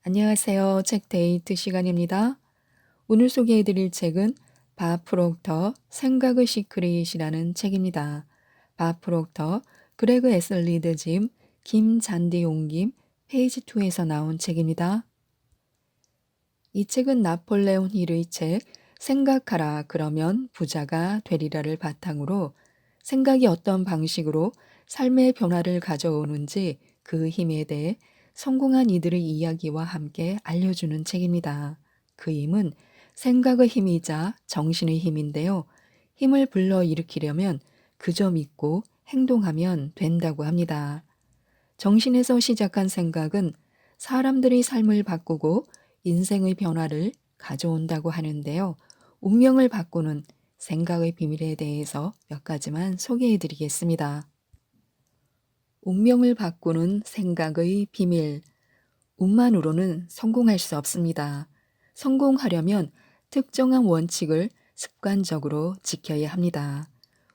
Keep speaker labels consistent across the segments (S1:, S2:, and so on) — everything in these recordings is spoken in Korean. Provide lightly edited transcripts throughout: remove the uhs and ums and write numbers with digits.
S1: 안녕하세요. 책 데이트 시간입니다. 오늘 소개해드릴 책은 밥 프록터 생각의 시크릿이라는 책입니다. 밥 프록터, 그레그 에슬리드 짐, 김잔디 옹김, 페이지 2에서 나온 책입니다. 이 책은 나폴레온 힐의 책 생각하라 그러면 부자가 되리라를 바탕으로 생각이 어떤 방식으로 삶의 변화를 가져오는지 그 힘에 대해 성공한 이들의 이야기와 함께 알려주는 책입니다. 그 힘은 생각의 힘이자 정신의 힘인데요. 힘을 불러일으키려면 그저 믿고 행동하면 된다고 합니다. 정신에서 시작한 생각은 사람들의 삶을 바꾸고 인생의 변화를 가져온다고 하는데요. 운명을 바꾸는 생각의 비밀에 대해서 몇 가지만 소개해 드리겠습니다. 운명을 바꾸는 생각의 비밀. 운만으로는 성공할 수 없습니다. 성공하려면 특정한 원칙을 습관적으로 지켜야 합니다.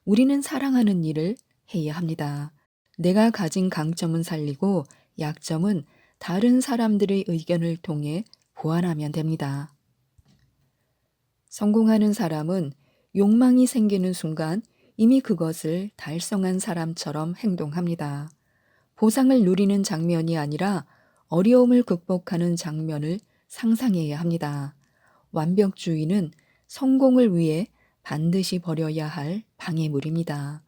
S1: 우리는 사랑하는 일을 해야 합니다. 내가 가진 강점은 살리고 약점은 다른 사람들의 의견을 통해 보완하면 됩니다. 성공하는 사람은 욕망이 생기는 순간 이미 그것을 달성한 사람처럼 행동합니다. 보상을 누리는 장면이 아니라 어려움을 극복하는 장면을 상상해야 합니다. 완벽주의는 성공을 위해 반드시 버려야 할 방해물입니다.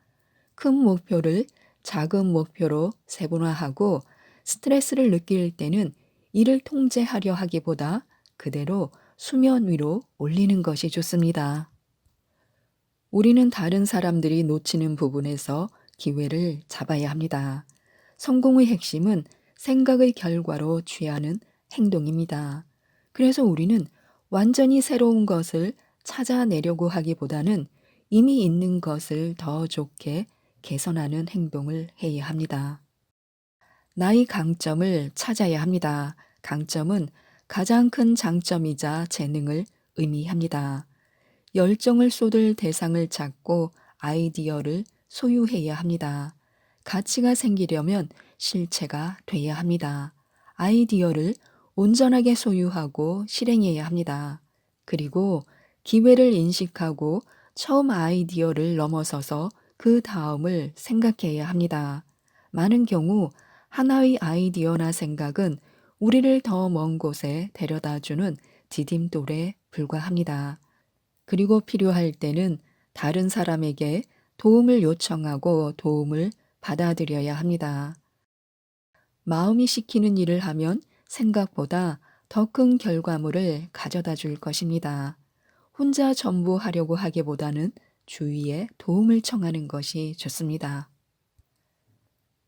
S1: 큰 목표를 작은 목표로 세분화하고 스트레스를 느낄 때는 이를 통제하려 하기보다 그대로 수면 위로 올리는 것이 좋습니다. 우리는 다른 사람들이 놓치는 부분에서 기회를 잡아야 합니다. 성공의 핵심은 생각의 결과로 취하는 행동입니다. 그래서 우리는 완전히 새로운 것을 찾아내려고 하기보다는 이미 있는 것을 더 좋게 개선하는 행동을 해야 합니다. 나의 강점을 찾아야 합니다. 강점은 가장 큰 장점이자 재능을 의미합니다. 열정을 쏟을 대상을 찾고 아이디어를 소유해야 합니다. 가치가 생기려면 실체가 돼야 합니다. 아이디어를 온전하게 소유하고 실행해야 합니다. 그리고 기회를 인식하고 처음 아이디어를 넘어서서 그 다음을 생각해야 합니다. 많은 경우 하나의 아이디어나 생각은 우리를 더 먼 곳에 데려다주는 디딤돌에 불과합니다. 그리고 필요할 때는 다른 사람에게 도움을 요청하고 도움을 받아들여야 합니다. 마음이 시키는 일을 하면 생각보다 더 큰 결과물을 가져다 줄 것입니다. 혼자 전부 하려고 하기보다는 주위에 도움을 청하는 것이 좋습니다.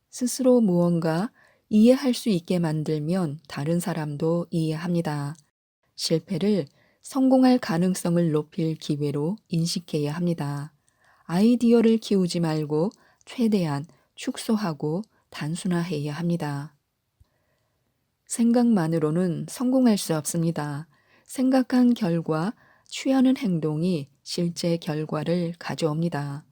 S1: 스스로 무언가 이해할 수 있게 만들면 다른 사람도 이해합니다. 실패를 성공할 가능성을 높일 기회로 인식해야 합니다. 아이디어를 키우지 말고 최대한 축소하고 단순화해야 합니다. 생각만으로는 성공할 수 없습니다. 생각한 결과 취하는 행동이 실제 결과를 가져옵니다.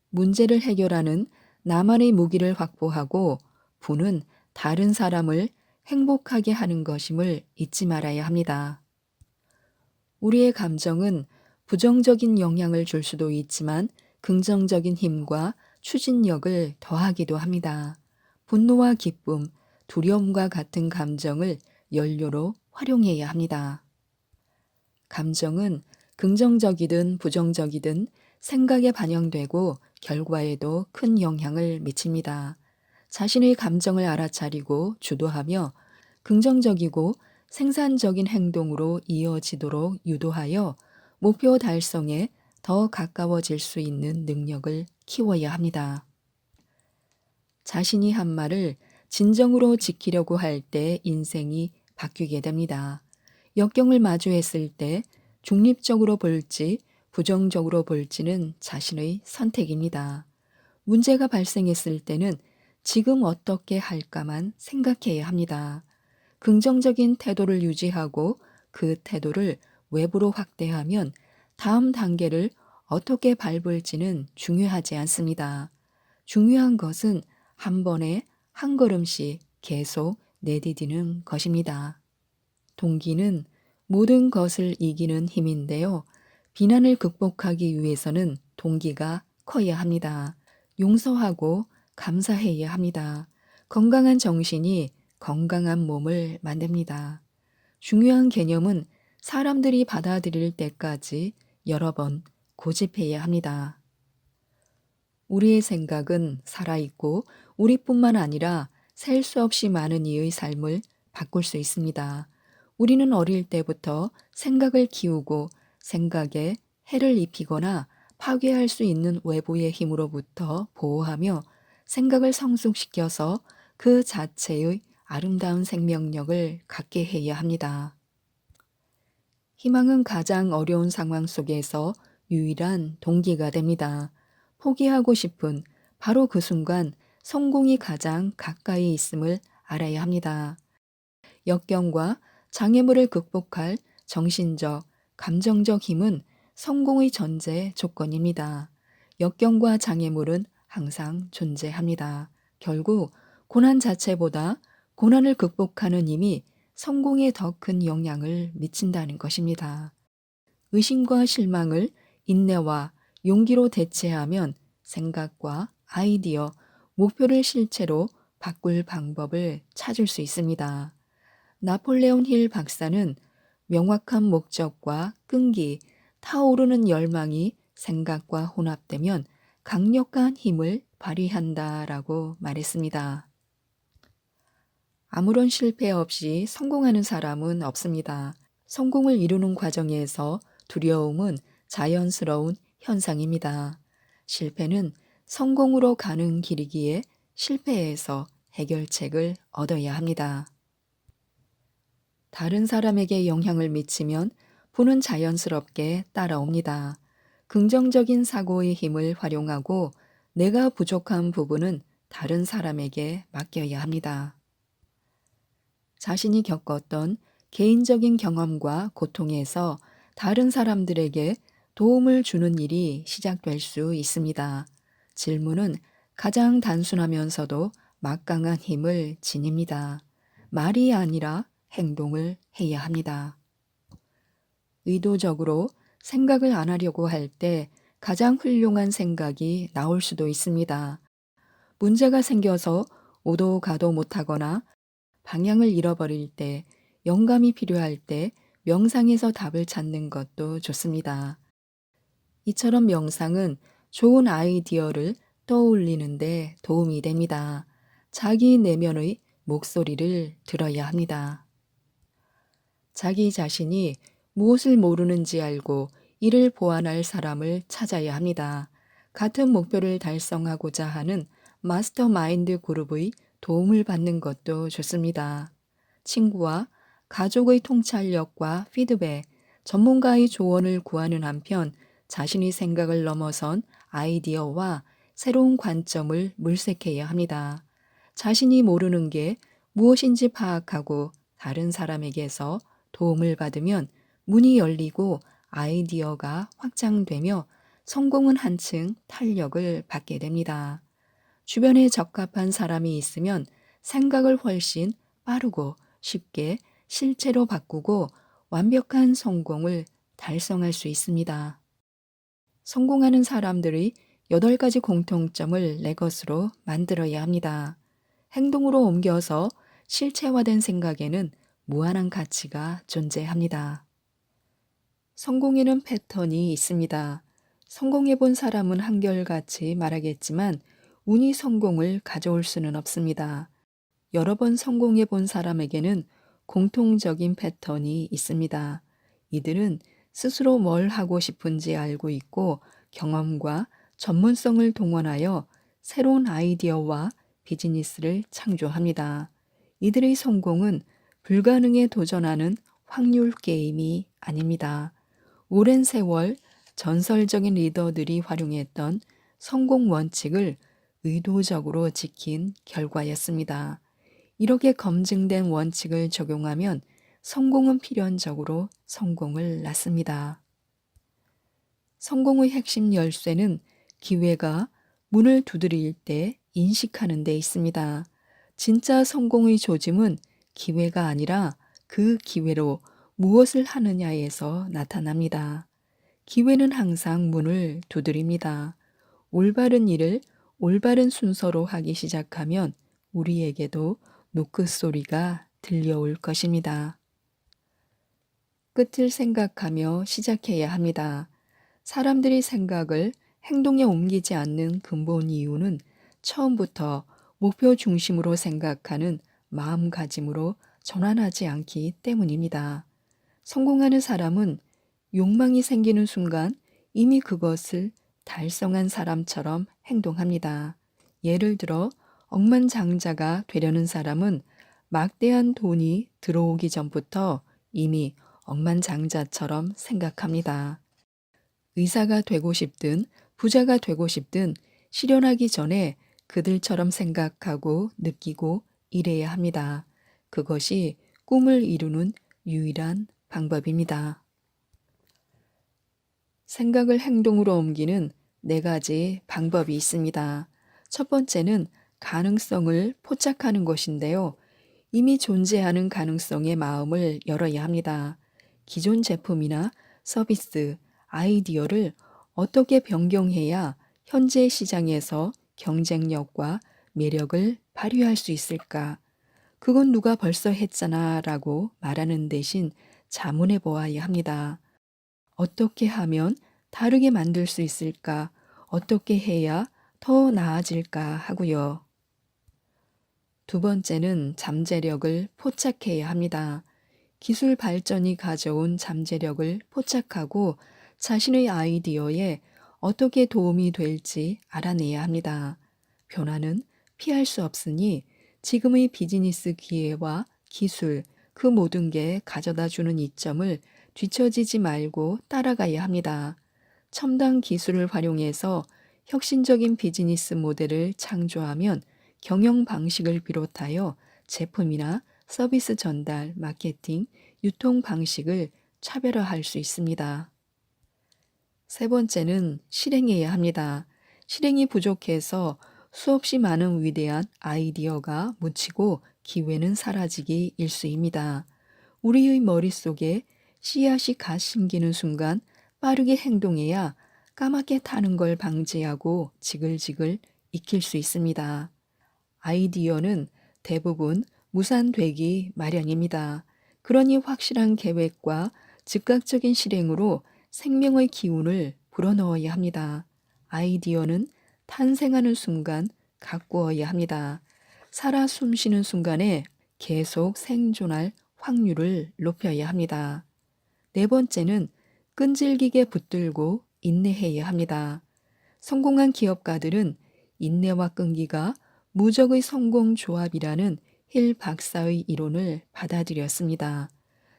S1: 문제를 해결하는 나만의 무기를 확보하고 부는 다른 사람을 행복하게 하는 것임을 잊지 말아야 합니다. 우리의 감정은 부정적인 영향을 줄 수도 있지만 긍정적인 힘과 추진력을 더하기도 합니다. 분노와 기쁨, 두려움과 같은 감정을 연료로 활용해야 합니다. 감정은 긍정적이든 부정적이든 생각에 반영되고 결과에도 큰 영향을 미칩니다. 자신의 감정을 알아차리고 주도하며 긍정적이고 생산적인 행동으로 이어지도록 유도하여 목표 달성에 더 가까워질 수 있는 능력을 키워야 합니다. 자신이 한 말을 진정으로 지키려고 할 때 인생이 바뀌게 됩니다. 역경을 마주했을 때 중립적으로 볼지 부정적으로 볼지는 자신의 선택입니다. 문제가 발생했을 때는 지금 어떻게 할까만 생각해야 합니다. 긍정적인 태도를 유지하고 그 태도를 외부로 확대하면 다음 단계를 어떻게 밟을지는 중요하지 않습니다. 중요한 것은 한 번에 한 걸음씩 계속 내디디는 것입니다. 동기는 모든 것을 이기는 힘인데요. 비난을 극복하기 위해서는 동기가 커야 합니다. 용서하고 감사해야 합니다. 건강한 정신이 건강한 몸을 만듭니다. 중요한 개념은 사람들이 받아들일 때까지 여러 번 고집해야 합니다. 우리의 생각은 살아있고 우리뿐만 아니라 셀 수 없이 많은 이의 삶을 바꿀 수 있습니다. 우리는 어릴 때부터 생각을 키우고 생각에 해를 입히거나 파괴할 수 있는 외부의 힘으로부터 보호하며 생각을 성숙시켜서 그 자체의 아름다운 생명력을 갖게 해야 합니다. 희망은 가장 어려운 상황 속에서 유일한 동기가 됩니다. 포기하고 싶은 바로 그 순간 성공이 가장 가까이 있음을 알아야 합니다. 역경과 장애물을 극복할 정신적, 감정적 힘은 성공의 전제 조건입니다. 역경과 장애물은 항상 존재합니다. 결국 고난 자체보다 고난을 극복하는 힘이 성공에 더 큰 영향을 미친다는 것입니다. 의심과 실망을 인내와 용기로 대체하면 생각과 아이디어, 목표를 실체로 바꿀 방법을 찾을 수 있습니다. 나폴레온 힐 박사는 명확한 목적과 끈기, 타오르는 열망이 생각과 혼합되면 강력한 힘을 발휘한다라고 말했습니다. 아무런 실패 없이 성공하는 사람은 없습니다. 성공을 이루는 과정에서 두려움은 자연스러운 현상입니다. 실패는 성공으로 가는 길이기에 실패에서 해결책을 얻어야 합니다. 다른 사람에게 영향을 미치면 부는 자연스럽게 따라옵니다. 긍정적인 사고의 힘을 활용하고 내가 부족한 부분은 다른 사람에게 맡겨야 합니다. 자신이 겪었던 개인적인 경험과 고통에서 다른 사람들에게 도움을 주는 일이 시작될 수 있습니다. 질문은 가장 단순하면서도 막강한 힘을 지닙니다. 말이 아니라 행동을 해야 합니다. 의도적으로 생각을 안 하려고 할 때 가장 훌륭한 생각이 나올 수도 있습니다. 문제가 생겨서 오도 가도 못하거나 방향을 잃어버릴 때, 영감이 필요할 때 명상에서 답을 찾는 것도 좋습니다. 이처럼 명상은 좋은 아이디어를 떠올리는데 도움이 됩니다. 자기 내면의 목소리를 들어야 합니다. 자기 자신이 무엇을 모르는지 알고 이를 보완할 사람을 찾아야 합니다. 같은 목표를 달성하고자 하는 마스터마인드 그룹의 도움을 받는 것도 좋습니다. 친구와 가족의 통찰력과 피드백, 전문가의 조언을 구하는 한편 자신의 생각을 넘어선 아이디어와 새로운 관점을 물색해야 합니다. 자신이 모르는 게 무엇인지 파악하고 다른 사람에게서 도움을 받으면 문이 열리고 아이디어가 확장되며 성공은 한층 탄력을 받게 됩니다. 주변에 적합한 사람이 있으면 생각을 훨씬 빠르고 쉽게 실체로 바꾸고 완벽한 성공을 달성할 수 있습니다. 성공하는 사람들이 8가지 공통점을 내 것으로 만들어야 합니다. 행동으로 옮겨서 실체화된 생각에는 무한한 가치가 존재합니다. 성공에는 패턴이 있습니다. 성공해 본 사람은 한결같이 말하겠지만 운이 성공을 가져올 수는 없습니다. 여러 번 성공해 본 사람에게는 공통적인 패턴이 있습니다. 이들은 스스로 뭘 하고 싶은지 알고 있고 경험과 전문성을 동원하여 새로운 아이디어와 비즈니스를 창조합니다. 이들의 성공은 불가능에 도전하는 확률 게임이 아닙니다. 오랜 세월 전설적인 리더들이 활용했던 성공 원칙을 의도적으로 지킨 결과였습니다. 이렇게 검증된 원칙을 적용하면 성공은 필연적으로 성공을 낳습니다. 성공의 핵심 열쇠는 기회가 문을 두드릴 때 인식하는 데 있습니다. 진짜 성공의 조짐은 기회가 아니라 그 기회로 무엇을 하느냐에서 나타납니다. 기회는 항상 문을 두드립니다. 올바른 일을 올바른 순서로 하기 시작하면 우리에게도 노크 소리가 들려올 것입니다. 끝을 생각하며 시작해야 합니다. 사람들이 생각을 행동에 옮기지 않는 근본 이유는 처음부터 목표 중심으로 생각하는 마음가짐으로 전환하지 않기 때문입니다. 성공하는 사람은 욕망이 생기는 순간 이미 그것을 달성한 사람처럼 행동합니다. 예를 들어 억만장자가 되려는 사람은 막대한 돈이 들어오기 전부터 이미 억만장자처럼 생각합니다. 의사가 되고 싶든 부자가 되고 싶든 실현하기 전에 그들처럼 생각하고 느끼고 일해야 합니다. 그것이 꿈을 이루는 유일한 방법입니다. 생각을 행동으로 옮기는 네 가지 방법이 있습니다. 첫 번째는 가능성을 포착하는 것인데요. 이미 존재하는 가능성에 마음을 열어야 합니다. 기존 제품이나 서비스, 아이디어를 어떻게 변경해야 현재 시장에서 경쟁력과 매력을 발휘할 수 있을까? 그건 누가 벌써 했잖아 라고 말하는 대신 자문해 보아야 합니다. 어떻게 하면 다르게 만들 수 있을까? 어떻게 해야 더 나아질까 하고요. 두 번째는 잠재력을 포착해야 합니다. 기술 발전이 가져온 잠재력을 포착하고 자신의 아이디어에 어떻게 도움이 될지 알아내야 합니다. 변화는 피할 수 없으니 지금의 비즈니스 기회와 기술, 그 모든 게 가져다 주는 이점을 뒤처지지 말고 따라가야 합니다. 첨단 기술을 활용해서 혁신적인 비즈니스 모델을 창조하면 경영 방식을 비롯하여 제품이나 서비스 전달, 마케팅, 유통 방식을 차별화할 수 있습니다. 세 번째는 실행해야 합니다. 실행이 부족해서 수없이 많은 위대한 아이디어가 묻히고 기회는 사라지기 일쑤입니다. 우리의 머릿속에 씨앗이 갓 심기는 순간 빠르게 행동해야 까맣게 타는 걸 방지하고 지글지글 익힐 수 있습니다. 아이디어는 대부분 무산되기 마련입니다. 그러니 확실한 계획과 즉각적인 실행으로 생명의 기운을 불어넣어야 합니다. 아이디어는 탄생하는 순간 가꾸어야 합니다. 살아 숨쉬는 순간에 계속 생존할 확률을 높여야 합니다. 네 번째는 끈질기게 붙들고 인내해야 합니다. 성공한 기업가들은 인내와 끈기가 무적의 성공 조합이라는 힐 박사의 이론을 받아들였습니다.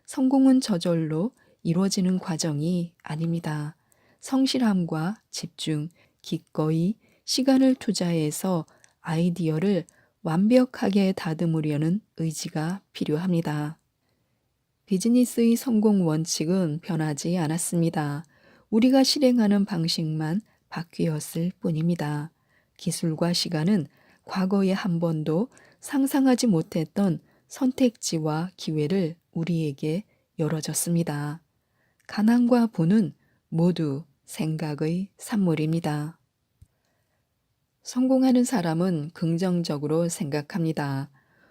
S1: 성공은 저절로 이루어지는 과정이 아닙니다. 성실함과 집중, 기꺼이 시간을 투자해서 아이디어를 완벽하게 다듬으려는 의지가 필요합니다. 비즈니스의 성공 원칙은 변하지 않았습니다. 우리가 실행하는 방식만 바뀌었을 뿐입니다. 기술과 시간은 과거에 한 번도 상상하지 못했던 선택지와 기회를 우리에게 열어줬습니다. 가난과 부는 모두 생각의 산물입니다. 성공하는 사람은 긍정적으로 생각합니다.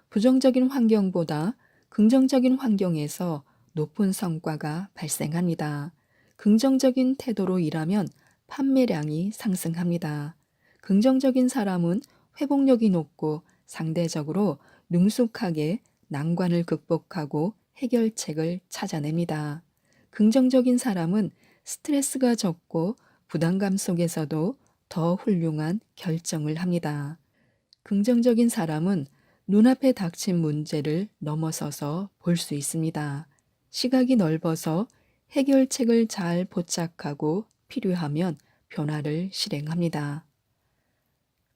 S1: 부정적인 환경보다 긍정적인 환경에서 높은 성과가 발생합니다. 긍정적인 태도로 일하면 판매량이 상승합니다. 긍정적인 사람은 회복력이 높고 상대적으로 능숙하게 난관을 극복하고 해결책을 찾아냅니다. 긍정적인 사람은 스트레스가 적고 부담감 속에서도 더 훌륭한 결정을 합니다. 긍정적인 사람은 눈앞에 닥친 문제를 넘어서서 볼 수 있습니다. 시각이 넓어서 해결책을 잘 포착하고 필요하면 변화를 실행합니다.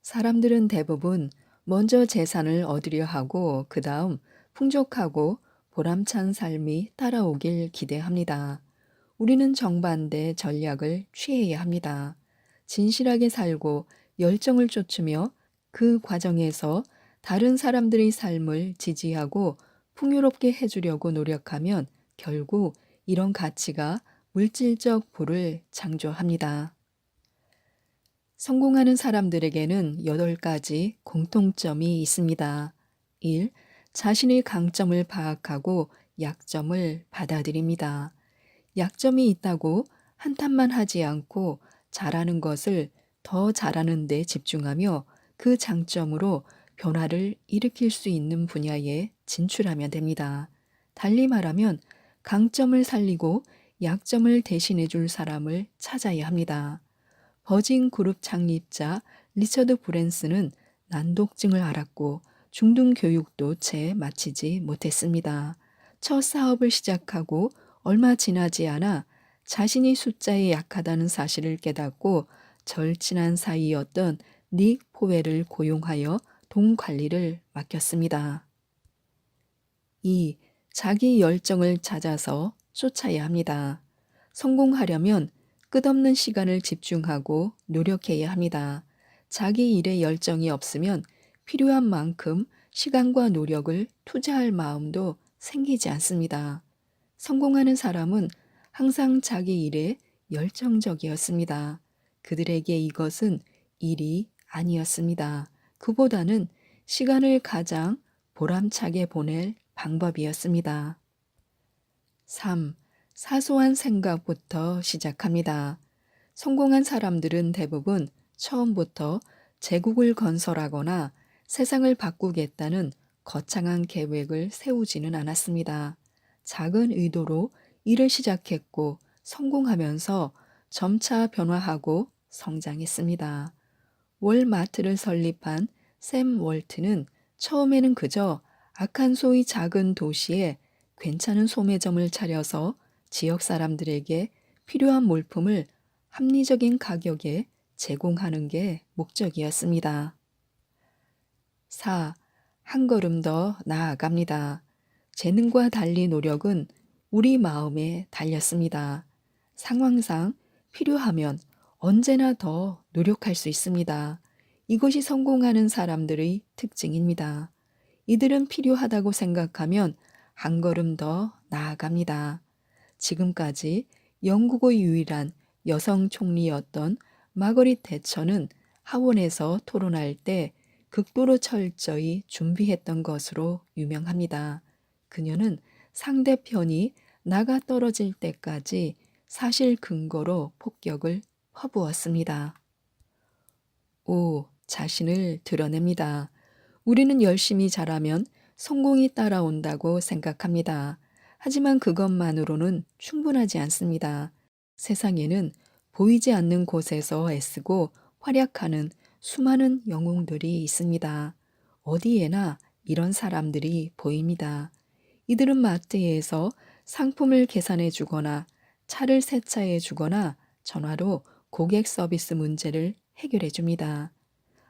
S1: 사람들은 대부분 먼저 재산을 얻으려 하고 그 다음 풍족하고 보람찬 삶이 따라오길 기대합니다. 우리는 정반대 전략을 취해야 합니다. 진실하게 살고 열정을 쫓으며 그 과정에서 다른 사람들의 삶을 지지하고 풍요롭게 해주려고 노력하면 결국 이런 가치가 물질적 부를 창조합니다. 성공하는 사람들에게는 8가지 공통점이 있습니다. 1. 자신의 강점을 파악하고 약점을 받아들입니다. 약점이 있다고 한탄만 하지 않고 잘하는 것을 더 잘하는 데 집중하며 그 장점으로 변화를 일으킬 수 있는 분야에 진출하면 됩니다. 달리 말하면 강점을 살리고 약점을 대신해 줄 사람을 찾아야 합니다. 버진 그룹 창립자 리처드 브랜슨은 난독증을 앓았고 중등 교육도 채 마치지 못했습니다. 첫 사업을 시작하고 얼마 지나지 않아 자신이 숫자에 약하다는 사실을 깨닫고 절친한 사이였던 닉 포웰을 고용하여 돈 관리를 맡겼습니다. 2. 자기 열정을 찾아서 쫓아야 합니다. 성공하려면 끝없는 시간을 집중하고 노력해야 합니다. 자기 일에 열정이 없으면 필요한 만큼 시간과 노력을 투자할 마음도 생기지 않습니다. 성공하는 사람은 항상 자기 일에 열정적이었습니다. 그들에게 이것은 일이 아니었습니다. 그보다는 시간을 가장 보람차게 보낼 방법이었습니다. 3. 사소한 생각부터 시작합니다. 성공한 사람들은 대부분 처음부터 제국을 건설하거나 세상을 바꾸겠다는 거창한 계획을 세우지는 않았습니다. 작은 의도로 일을 시작했고 성공하면서 점차 변화하고 성장했습니다. 월마트를 설립한 샘 월트는 처음에는 그저 아칸소의 작은 도시에 괜찮은 소매점을 차려서 지역 사람들에게 필요한 물품을 합리적인 가격에 제공하는 게 목적이었습니다. 4. 한 걸음 더 나아갑니다. 재능과 달리 노력은 우리 마음에 달렸습니다. 상황상 필요하면 언제나 더 노력할 수 있습니다. 이것이 성공하는 사람들의 특징입니다. 이들은 필요하다고 생각하면 한 걸음 더 나아갑니다. 지금까지 영국의 유일한 여성 총리였던 마거릿 대처는 하원에서 토론할 때 극도로 철저히 준비했던 것으로 유명합니다. 그녀는 상대편이 나가 떨어질 때까지 사실 근거로 폭격을 퍼부었습니다. 5. 자신을 드러냅니다. 우리는 열심히 잘하면 성공이 따라온다고 생각합니다. 하지만 그것만으로는 충분하지 않습니다. 세상에는 보이지 않는 곳에서 애쓰고 활약하는 수많은 영웅들이 있습니다. 어디에나 이런 사람들이 보입니다. 이들은 마트에서 상품을 계산해 주거나 차를 세차해 주거나 전화로 고객 서비스 문제를 해결해 줍니다.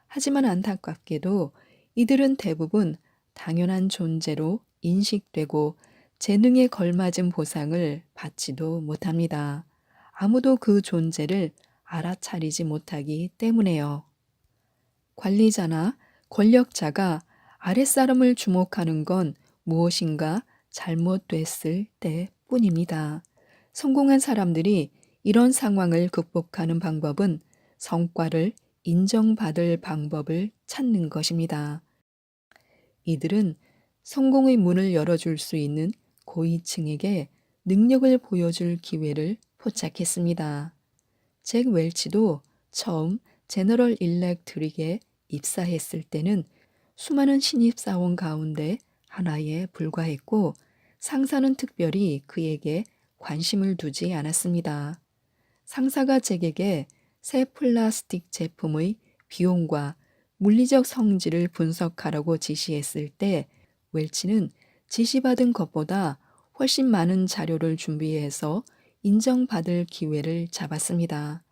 S1: 하지만 안타깝게도 이들은 대부분 당연한 존재로 인식되고 재능에 걸맞은 보상을 받지도 못합니다. 아무도 그 존재를 알아차리지 못하기 때문에요. 관리자나 권력자가 아랫사람을 주목하는 건 무엇인가 잘못됐을 때뿐입니다. 성공한 사람들이 이런 상황을 극복하는 방법은 성과를 인정받을 방법을 찾는 것입니다. 이들은 성공의 문을 열어줄 수 있는 고위층에게 능력을 보여줄 기회를 포착했습니다. 잭 웰치도 처음 제너럴 일렉트릭에 입사했을 때는 수많은 신입사원 가운데 하나에 불과했고 상사는 특별히 그에게 관심을 두지 않았습니다. 상사가 잭에게 새 플라스틱 제품의 비용과 물리적 성질을 분석하라고 지시했을 때 웰치는 지시받은 것보다 훨씬 많은 자료를 준비해서 인정받을 기회를 잡았습니다.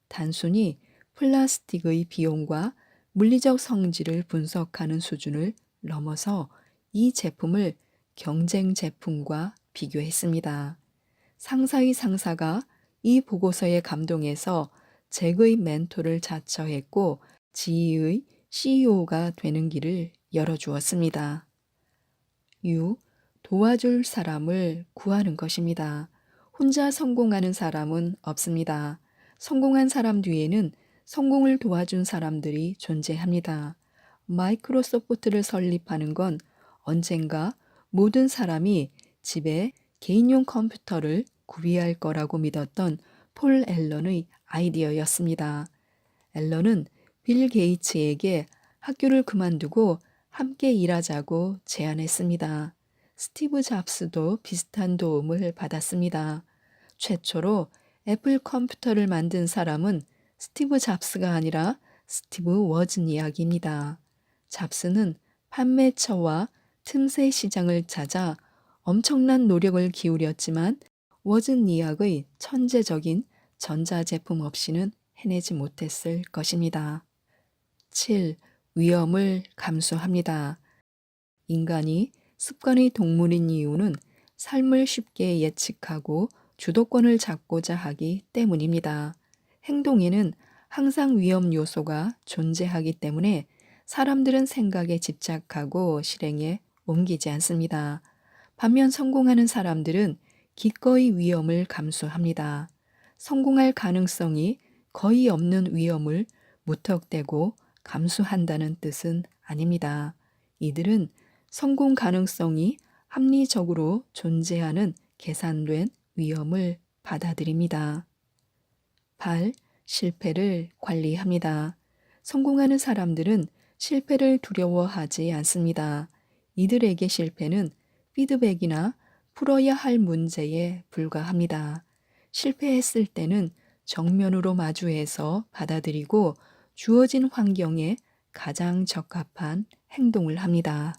S1: 단순히 플라스틱의 비용과 물리적 성질을 분석하는 수준을 넘어서 이 제품을 경쟁 제품과 비교했습니다. 상사의 상사가 이 보고서에 감동해서 잭의 멘토를 자처했고 지휘의 CEO가 되는 길을 열어주었습니다. 6. 도와줄 사람을 구하는 것입니다. 혼자 성공하는 사람은 없습니다. 성공한 사람 뒤에는 성공을 도와준 사람들이 존재합니다. 마이크로소프트를 설립하는 건 언젠가 모든 사람이 집에 개인용 컴퓨터를 구비할 거라고 믿었던 폴 앨런의 아이디어였습니다. 앨런은 빌 게이츠에게 학교를 그만두고 함께 일하자고 제안했습니다. 스티브 잡스도 비슷한 도움을 받았습니다. 최초로 애플 컴퓨터를 만든 사람은 스티브 잡스가 아니라 스티브 워즈니악입니다. 잡스는 판매처와 틈새 시장을 찾아 엄청난 노력을 기울였지만 워즈니악의 천재적인 전자제품 없이는 해내지 못했을 것입니다. 7. 위험을 감수합니다. 인간이 습관의 동물인 이유는 삶을 쉽게 예측하고 주도권을 잡고자 하기 때문입니다. 행동에는 항상 위험 요소가 존재하기 때문에 사람들은 생각에 집착하고 실행에 옮기지 않습니다. 반면 성공하는 사람들은 기꺼이 위험을 감수합니다. 성공할 가능성이 거의 없는 위험을 무턱대고 감수한다는 뜻은 아닙니다. 이들은 성공 가능성이 합리적으로 존재하는 계산된 위험을 받아들입니다. 8. 실패를 관리합니다. 성공하는 사람들은 실패를 두려워하지 않습니다. 이들에게 실패는 피드백이나 풀어야 할 문제에 불과합니다. 실패했을 때는 정면으로 마주해서 받아들이고 주어진 환경에 가장 적합한 행동을 합니다.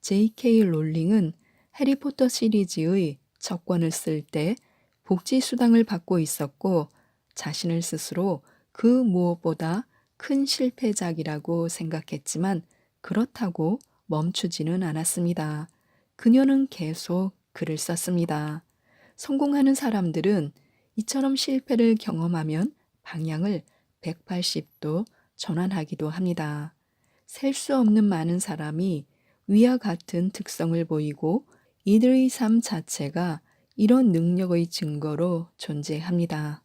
S1: J.K. 롤링은 해리포터 시리즈의 첫 권을 쓸 때 복지 수당을 받고 있었고 자신을 스스로 그 무엇보다 큰 실패작이라고 생각했지만 그렇다고 멈추지는 않았습니다. 그녀는 계속 글을 썼습니다. 성공하는 사람들은 이처럼 실패를 경험하면 방향을 180도 전환하기도 합니다. 셀 수 없는 많은 사람이 위와 같은 특성을 보이고 이들의 삶 자체가 이런 능력의 증거로 존재합니다.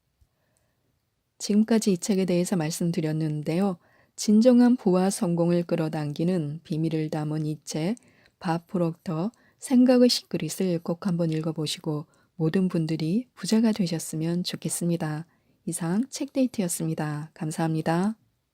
S1: 지금까지 이 책에 대해서 말씀드렸는데요. 진정한 부와 성공을 끌어당기는 비밀을 담은 이 책, 밥 프록터 생각의 시크릿을 꼭 한번 읽어보시고 모든 분들이 부자가 되셨으면 좋겠습니다. 이상 책데이트였습니다. 감사합니다.